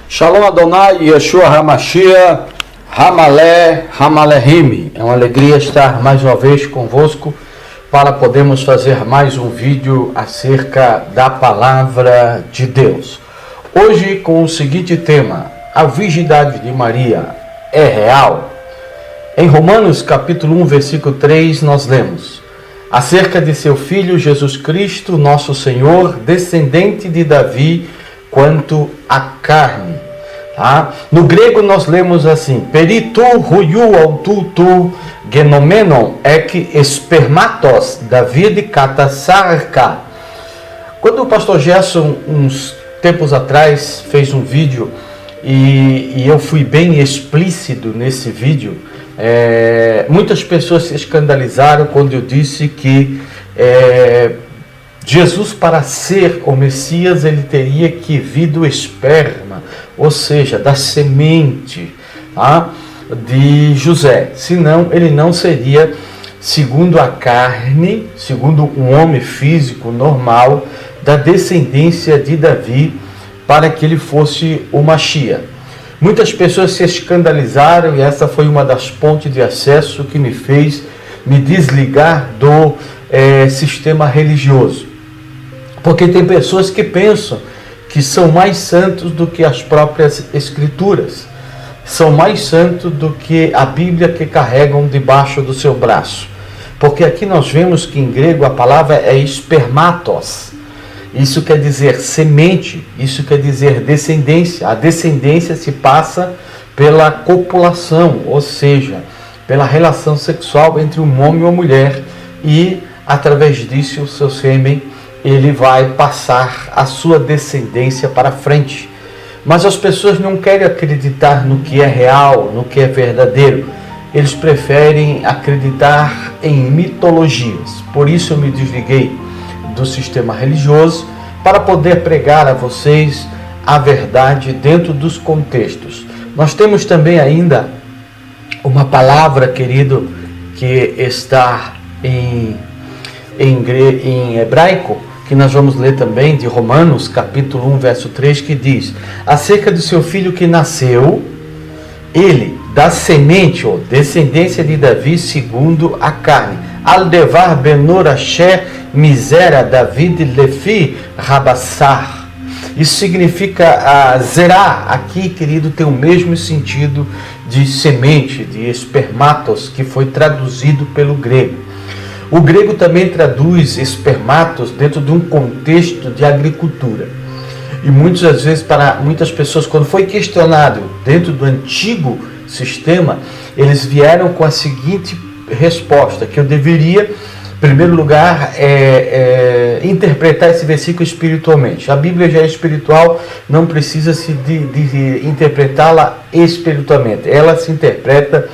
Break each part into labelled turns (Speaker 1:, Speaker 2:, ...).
Speaker 1: Shalom Adonai, Yeshua HaMashiach, Hamalé, Hamalehim. É uma alegria estar mais uma vez convosco para podermos fazer mais um vídeo acerca da Palavra de Deus. Hoje com o seguinte tema: a virgindade de Maria é real? Em Romanos capítulo 1, versículo 3, nós lemos acerca de seu Filho Jesus Cristo, nosso Senhor, descendente de Davi, quanto à carne. Tá? No grego nós lemos assim: Peritu huiu aututu genomenon ek espermatos David katasarka. Quando o pastor Gerson, uns tempos atrás, fez um vídeo e eu fui bem explícito nesse vídeo, muitas pessoas se escandalizaram quando eu disse que Jesus, para ser o Messias, ele teria que vir do esperma, ou seja, da semente, tá, de José. Senão, ele não seria segundo a carne, segundo um homem físico normal, da descendência de Davi, para que ele fosse o Mashiach. Muitas pessoas se escandalizaram e essa foi uma das pontes de acesso que me fez me desligar do sistema religioso. Porque tem pessoas que pensam que são mais santos do que as próprias escrituras, são mais santos do que a Bíblia que carregam debaixo do seu braço. Porque aqui nós vemos que em grego a palavra é espermatos. Isso quer dizer semente, isso quer dizer descendência. A descendência se passa pela copulação, ou seja, pela relação sexual entre um homem e uma mulher, e através disso o seu sêmen ele vai passar a sua descendência para frente. Mas as pessoas não querem acreditar no que é real, no que é verdadeiro. Eles preferem acreditar em mitologias. Por isso eu me desliguei do sistema religioso para poder pregar a vocês a verdade dentro dos contextos. Nós temos também ainda uma palavra, querido, que está em hebraico, que nós vamos ler também, de Romanos, capítulo 1, verso 3, que diz acerca do seu filho que nasceu, ele, da semente, ou descendência de Davi, segundo a carne. Aldevar benor asher misera David lefi rabassar. Isso significa zerá. Aqui, querido, tem o mesmo sentido de semente, de espermatos, que foi traduzido pelo grego. O grego também traduz espermatos dentro de um contexto de agricultura. E muitas vezes, para muitas pessoas, quando foi questionado dentro do antigo sistema, eles vieram com a seguinte resposta: que eu deveria, em primeiro lugar, interpretar esse versículo espiritualmente. A Bíblia já é espiritual, não precisa de interpretá-la espiritualmente. Ela se interpreta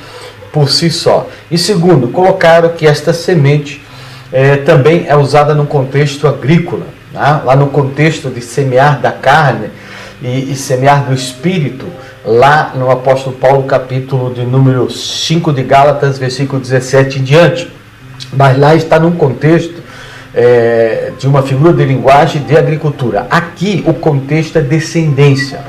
Speaker 1: por si só. E segundo, colocaram que esta semente também é usada no contexto agrícola, né? Lá no contexto de semear da carne e semear do espírito, lá no apóstolo Paulo, capítulo de número 5 de Gálatas, versículo 17 em diante. Mas lá está num contexto de uma figura de linguagem de agricultura. Aqui o contexto é descendência.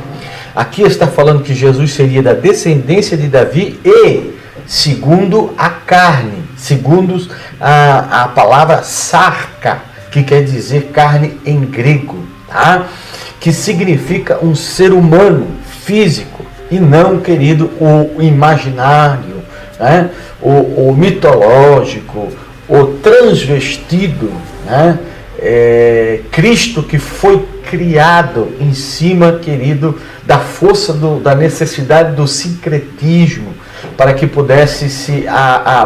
Speaker 1: Aqui está falando que Jesus seria da descendência de Davi e segundo a carne, segundo a palavra sarca, que quer dizer carne em grego, tá? Que significa um ser humano físico e não, querido, o imaginário, né? o mitológico, o transvestido, né? Cristo que foi criado em cima, querido, da força da necessidade do sincretismo, para que pudesse se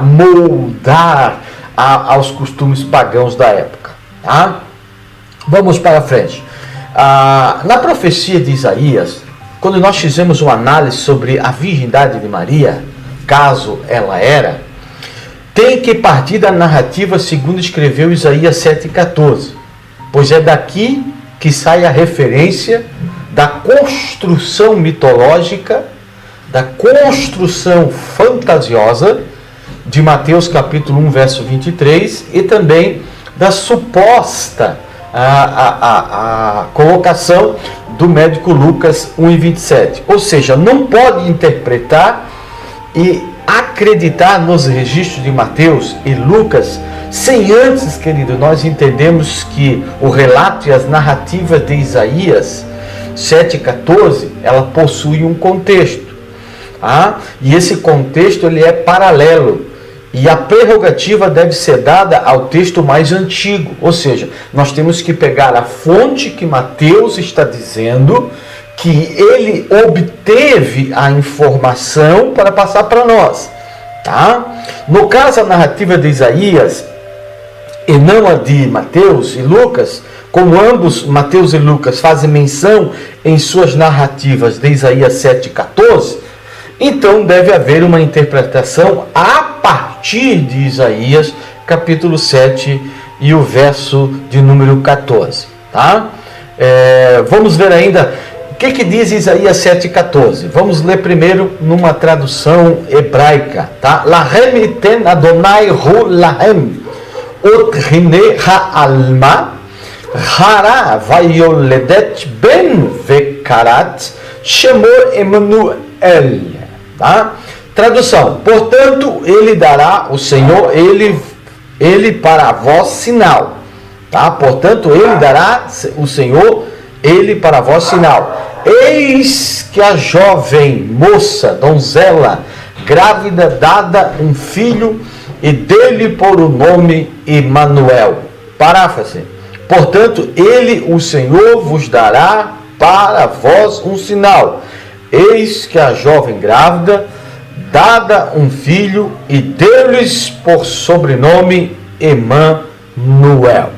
Speaker 1: moldar aos costumes pagãos da época. Tá? Vamos para frente. Na profecia de Isaías, quando nós fizemos uma análise sobre a virgindade de Maria, caso ela era, tem que partir da narrativa segundo escreveu Isaías 7,14, pois é daqui que sai a referência da construção mitológica, da construção fantasiosa de Mateus capítulo 1, verso 23, e também da suposta a colocação do médico Lucas 1:27. Ou seja, não pode interpretar e acreditar nos registros de Mateus e Lucas sem antes, querido, nós entendemos que o relato e as narrativas de Isaías 7:14, ela possui um contexto. E esse contexto ele é paralelo. E a prerrogativa deve ser dada ao texto mais antigo. Ou seja, nós temos que pegar a fonte que Mateus está dizendo, que ele obteve a informação para passar para nós. No caso, a narrativa de Isaías, e não a de Mateus e Lucas, como ambos, Mateus e Lucas, fazem menção em suas narrativas de Isaías 7:14, então deve haver uma interpretação a partir de Isaías capítulo 7 e o verso de número 14. Vamos ver ainda o que diz Isaías 7:14. Vamos ler primeiro numa tradução hebraica. Lahem iten Adonai hu lahem ot hine ha'alma hara vayoledet ben vekarat shemor Emanuel. Tradução: portanto, ele dará, o Senhor, ele para vós sinal. Portanto, ele dará, o Senhor, ele para vós sinal. Eis que a jovem moça, donzela, grávida, dada um filho, e dele por o nome Emanuel. Paráfrase: portanto, ele, o Senhor, vos dará para vós um sinal. Eis que a jovem grávida, dada um filho, e deu-lhes por sobrenome Emanuel.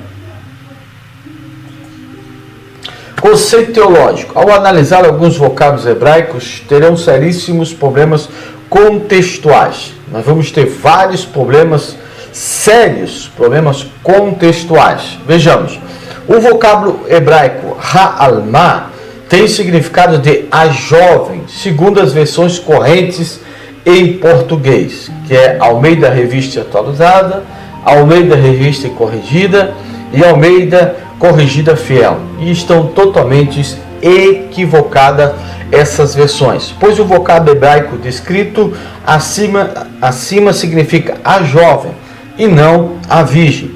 Speaker 1: Conceito teológico: ao analisar alguns vocábulos hebraicos, terão seríssimos problemas contextuais. Nós vamos ter vários problemas sérios, problemas contextuais. Vejamos, o vocábulo hebraico ha'alma tem significado de a jovem, segundo as versões correntes em português, que é Almeida Revista Atualizada, Almeida Revista Corrigida e Almeida Corrigida Fiel. E estão totalmente equivocadas essas versões, pois o vocábulo hebraico descrito acima significa a jovem e não a virgem.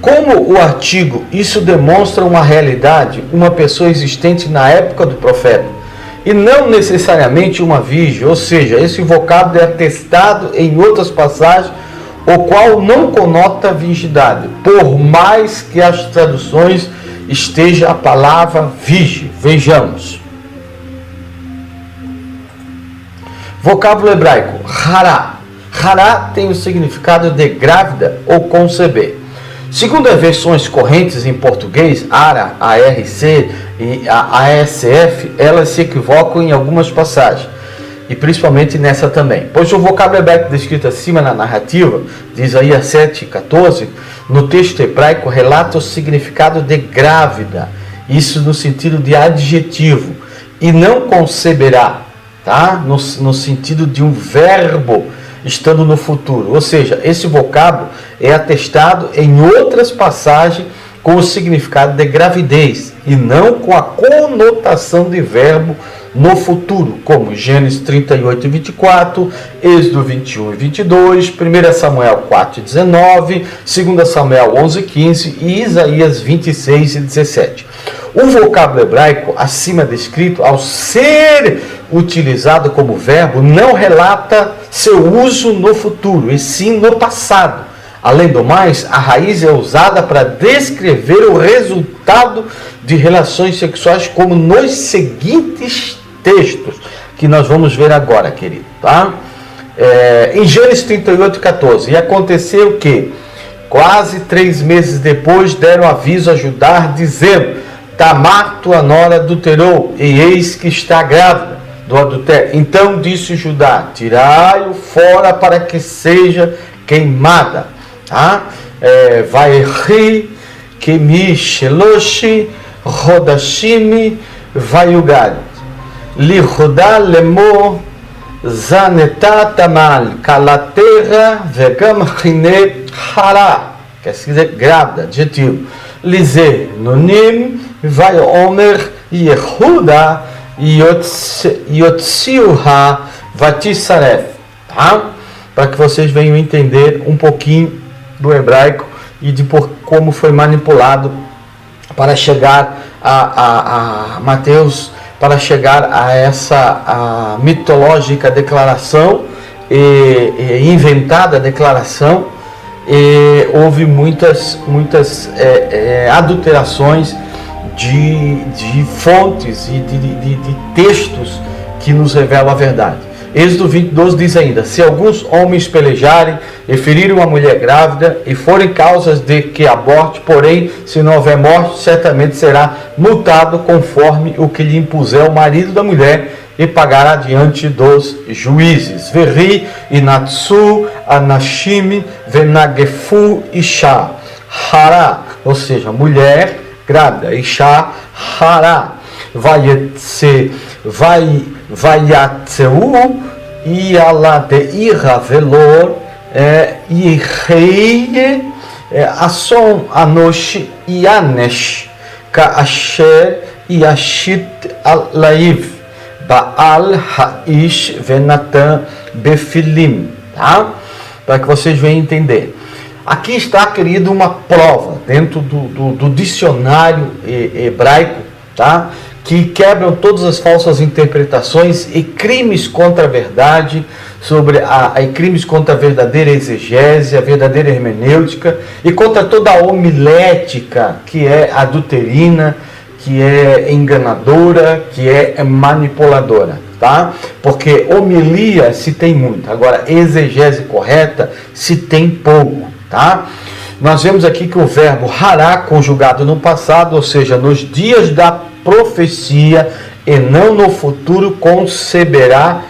Speaker 1: Como o artigo, isso demonstra uma realidade, uma pessoa existente na época do profeta, e não necessariamente uma virgem, ou seja, esse vocábulo é atestado em outras passagens, o qual não conota virgindade, por mais que as traduções esteja a palavra virgem. Vejamos. Vocábulo hebraico, hará. Hará tem o significado de grávida ou conceber. Segundo as versões correntes em português, ARA, ARC e a ASF, elas se equivocam em algumas passagens, e principalmente nessa também. Pois o vocábulo hebraico descrito acima na narrativa, de Isaías 7:14, no texto hebraico relata o significado de grávida, isso no sentido de adjetivo, e não conceberá, no sentido de um verbo estando no futuro. Ou seja, esse vocábulo é atestado em outras passagens com o significado de gravidez e não com a conotação de verbo no futuro, como Gênesis 38:24, Êxodo 21:22, 1 Samuel 4:19, 2 Samuel 11:15 e Isaías 26:17. O vocábulo hebraico acima descrito, ao ser utilizado como verbo, não relata seu uso no futuro, e sim no passado. Além do mais, a raiz é usada para descrever o resultado de relações sexuais, como nos seguintes textos, que nós vamos ver agora, querido. Em Gênesis 38:14, e aconteceu que, quase 3 meses depois, deram aviso a Judá, dizendo: Tamar, tua nora, adulterou, e eis que está grávida do adultério. Então disse Judá: tirai-o fora para que seja queimada. Vai ri que mi sheloshi rodashimi vayugad li rodá lemo zanetá tamal kalaterra vegam hine hará, quer dizer grávida, adjetivo. Lizer nonim vai omer Yehuda Yotziuha Vatisaref, tá? Para que vocês venham entender um pouquinho do hebraico e de como foi manipulado para chegar a Mateus, para chegar a essa mitológica declaração, inventada declaração. Houve muitas adulterações de fontes e de textos que nos revelam a verdade. Êxodo 20:12 diz ainda: se alguns homens pelejarem e ferirem uma mulher grávida e forem causas de que aborte, porém, se não houver morte, certamente será multado conforme o que lhe impuser o marido da mulher e pagará diante dos juízes. Verri inatsu anashim venagefu isha hará, ou seja, mulher grávida, isha hará, Vayatzeu Ialadeiha Velor Irei Ason Anosh Yanesh Kaasher Yashit Alaiv Baal Haish Venatan Befilim, tá? Para que vocês venham entender. Aqui está, querido, uma prova dentro do dicionário hebraico, tá? Que quebram todas as falsas interpretações e crimes contra a verdade, crimes contra a verdadeira exegese, a verdadeira hermenêutica, e contra toda a homilética, que é adulterina, que é enganadora, que é manipuladora, tá? Porque homilia se tem muito, agora exegese correta se tem pouco, tá? Nós vemos aqui que o verbo hará, conjugado no passado, ou seja, nos dias da profecia e não no futuro, conceberá,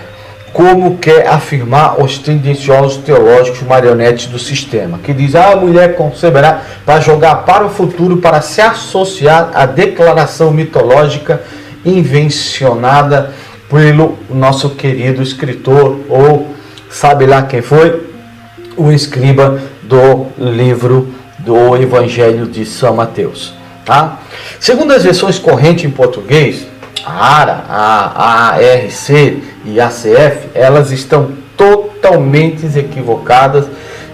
Speaker 1: como quer afirmar os tendenciosos teológicos marionetes do sistema, que diz: a mulher conceberá para jogar para o futuro, para se associar à declaração mitológica invencionada pelo nosso querido escritor, ou sabe lá quem foi, o escriba do livro do Evangelho de São Mateus, tá? Segundo as versões correntes em português, a ARA, a ARC e a ACF, elas estão totalmente equivocadas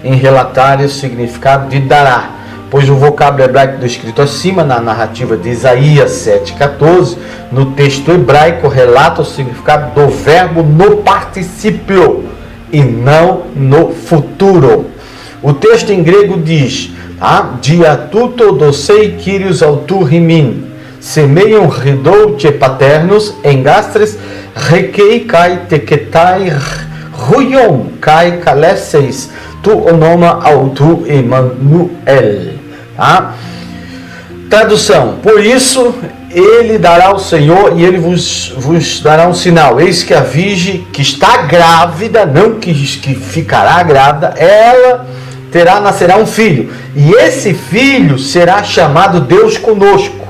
Speaker 1: em relatar o significado de dará, pois o vocábulo hebraico descrito acima na narrativa de Isaías 7,14, no texto hebraico relata o significado do verbo no particípio e não no futuro. O texto em grego diz: diatuto dosei kyrios auturrimin, semeiam redou te paternos, engastres rekei kai teketai ruion kai kalesseis tu onoma autu Emanuel. Tradução: por isso ele dará ao Senhor e ele vos dará um sinal. Eis que a virgem que está grávida, não que ficará grávida, ela nascerá um filho, e esse filho será chamado Deus conosco,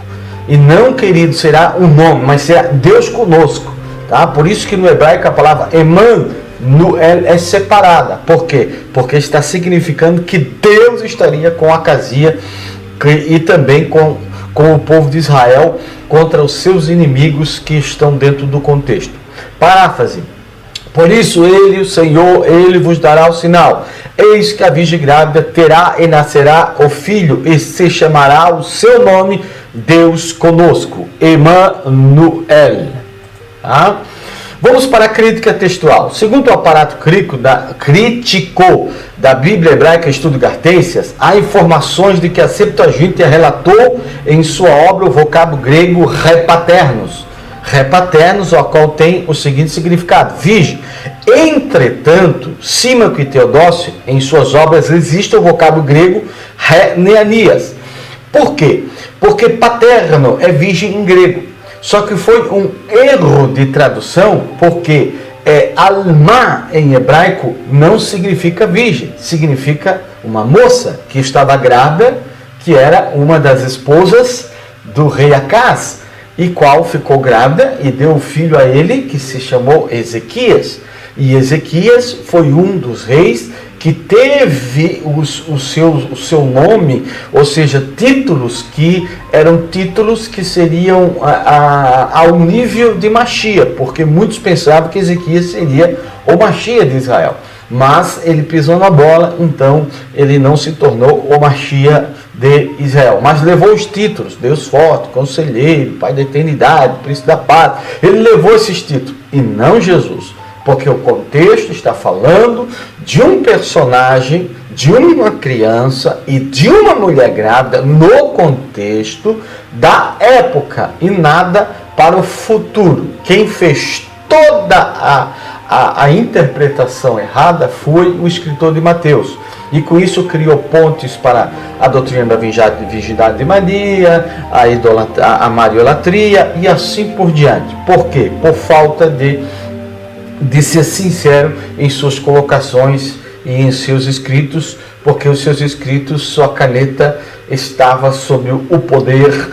Speaker 1: e não, querido, será um nome, mas será Deus conosco, tá? Por isso que no hebraico a palavra Emanuel é separada. Por quê? Porque está significando que Deus estaria com Acasia e também com o povo de Israel contra os seus inimigos que estão dentro do contexto. Paráfrase: por isso ele, o Senhor, ele vos dará o sinal. Eis que a virgem grávida terá e nascerá o filho, e se chamará o seu nome Deus conosco, Emanuel. Tá? Vamos para a crítica textual. Segundo o aparato crítico da Bíblia Hebraica Estudo Gartências, há informações de que a Septuaginta relatou em sua obra o vocábulo grego repaternos, ao qual tem o seguinte significado: virgem. Entretanto, Símaco e Teodósio, em suas obras, existe o vocábulo grego neanias. Por quê? Porque paterno é virgem em grego. Só que foi um erro de tradução, porque alma em hebraico não significa virgem, significa uma moça que estava grávida, que era uma das esposas do rei Acaz. e qual ficou grávida e deu um filho a ele, que se chamou Ezequias. E Ezequias foi um dos reis que teve o seu nome, ou seja, títulos que eram títulos que seriam ao nível de Machia, porque muitos pensavam que Ezequias seria o Machia de Israel. Mas ele pisou na bola, então ele não se tornou o Machia de Israel. Mas levou os títulos: Deus forte, Conselheiro, Pai da Eternidade, Príncipe da Paz. Ele levou esses títulos, e não Jesus. Porque o contexto está falando de um personagem, de uma criança e de uma mulher grávida no contexto da época e nada para o futuro. Quem fez toda a interpretação errada foi o escritor de Mateus. E com isso criou pontes para a doutrina da virgindade de Maria, a mariolatria e assim por diante. Por quê? Por falta de ser sincero em suas colocações e em seus escritos, porque os seus escritos, sua caneta estava sob o poder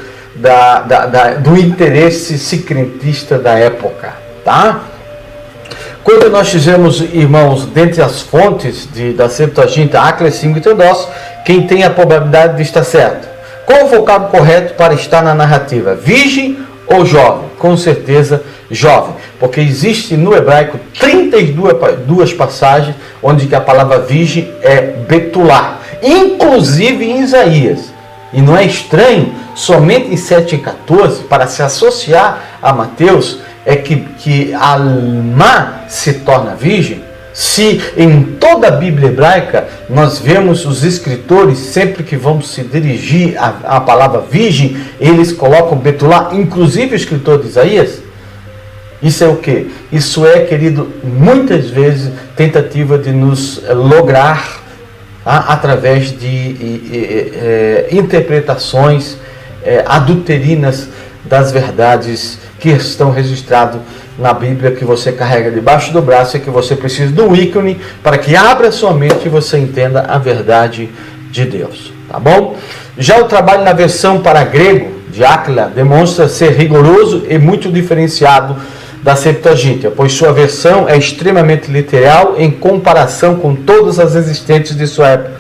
Speaker 1: do interesse secretista da época, tá? Quando nós fizemos, irmãos, dentre as fontes da Septuaginta, Áquila, Símaco e Teodócio, quem tem a probabilidade de estar certo? Qual o vocábulo correto para estar na narrativa? Virgem ou jovem? Com certeza jovem, porque existe no hebraico 32 passagens onde que a palavra virgem é betulá, inclusive em Isaías. E não é estranho, somente em 7:14, para se associar a Mateus, é que Alma se torna virgem. Se em toda a Bíblia hebraica nós vemos os escritores, sempre que vão se dirigir à palavra virgem, eles colocam betulá, inclusive o escritor de Isaías. Isso é o quê? Isso é, querido, muitas vezes tentativa de nos lograr através de interpretações adulterinas das verdades que estão registradas na Bíblia, que você carrega debaixo do braço, e que você precisa de um ícone para que abra sua mente e você entenda a verdade de Deus, tá bom? Já o trabalho na versão para grego de Áquila demonstra ser rigoroso e muito diferenciado da Septuaginta, pois sua versão é extremamente literal em comparação com todas as existentes de sua época,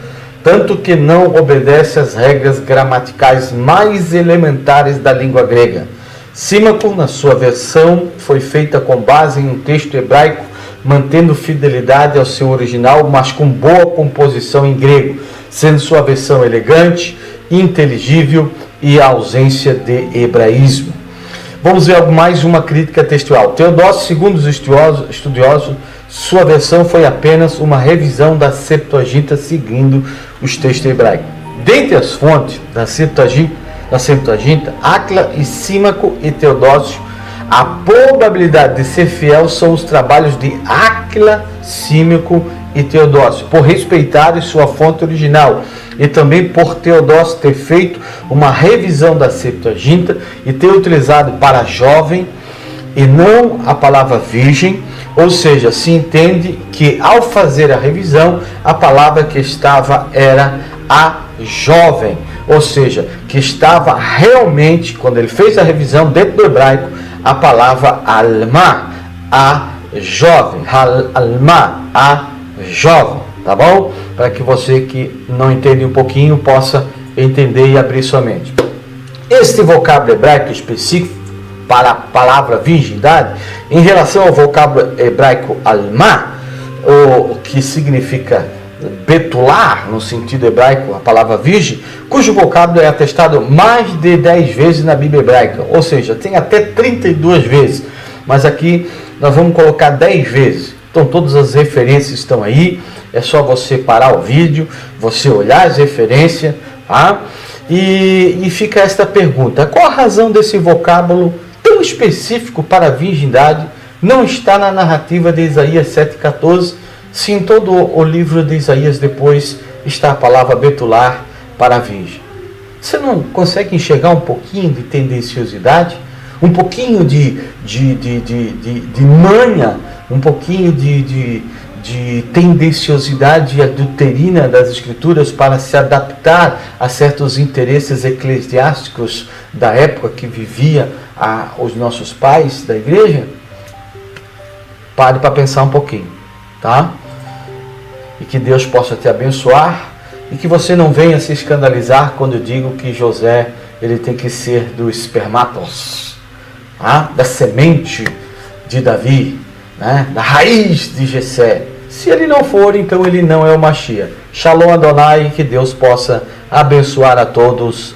Speaker 1: tanto que não obedece às regras gramaticais mais elementares da língua grega. Símaco, na sua versão, foi feita com base em um texto hebraico, mantendo fidelidade ao seu original, mas com boa composição em grego, sendo sua versão elegante, inteligível e a ausência de hebraísmo. Vamos ver mais uma crítica textual. Teodócio, segundo os estudiosos, sua versão foi apenas uma revisão da Septuaginta seguindo os textos hebraicos. Dentre as fontes da Septuaginta, Áquila e Símaco e Teodócio, a probabilidade de ser fiel são os trabalhos de Áquila, Símaco e Teodócio, por respeitarem sua fonte original, e também por Teodócio ter feito uma revisão da Septuaginta e ter utilizado para jovem e não a palavra virgem, ou seja, se entende que ao fazer a revisão, a palavra que estava era a jovem, ou seja, que estava realmente, quando ele fez a revisão dentro do hebraico, a palavra alma, a jovem, alma, a jovem, tá bom? Para que você que não entende um pouquinho possa entender e abrir sua mente. Este vocábulo hebraico específico para a palavra virgindade, em relação ao vocábulo hebraico alma, o que significa betular, no sentido hebraico, a palavra virgem, cujo vocábulo é atestado mais de 10 vezes na Bíblia hebraica, ou seja, tem até 32 vezes, mas aqui nós vamos colocar 10 vezes. Então todas as referências estão aí, é só você parar o vídeo, você olhar as referências, tá? E fica esta pergunta: qual a razão desse vocábulo tão específico para a virgindade não está na narrativa de Isaías 7,14, se em todo o livro de Isaías depois está a palavra betular para a virgem? Você não consegue enxergar um pouquinho de tendenciosidade? Um pouquinho de manha? Um pouquinho de de tendenciosidade adulterina das Escrituras para se adaptar a certos interesses eclesiásticos da época que vivia os nossos pais da igreja? Pare para pensar um pouquinho, tá? E que Deus possa te abençoar e que você não venha se escandalizar quando eu digo que José ele tem que ser do espermatos, tá? Da semente de Davi, né? Da raiz de Jessé. Se ele não for, então ele não é o Mashiach. Shalom Adonai, que Deus possa abençoar a todos.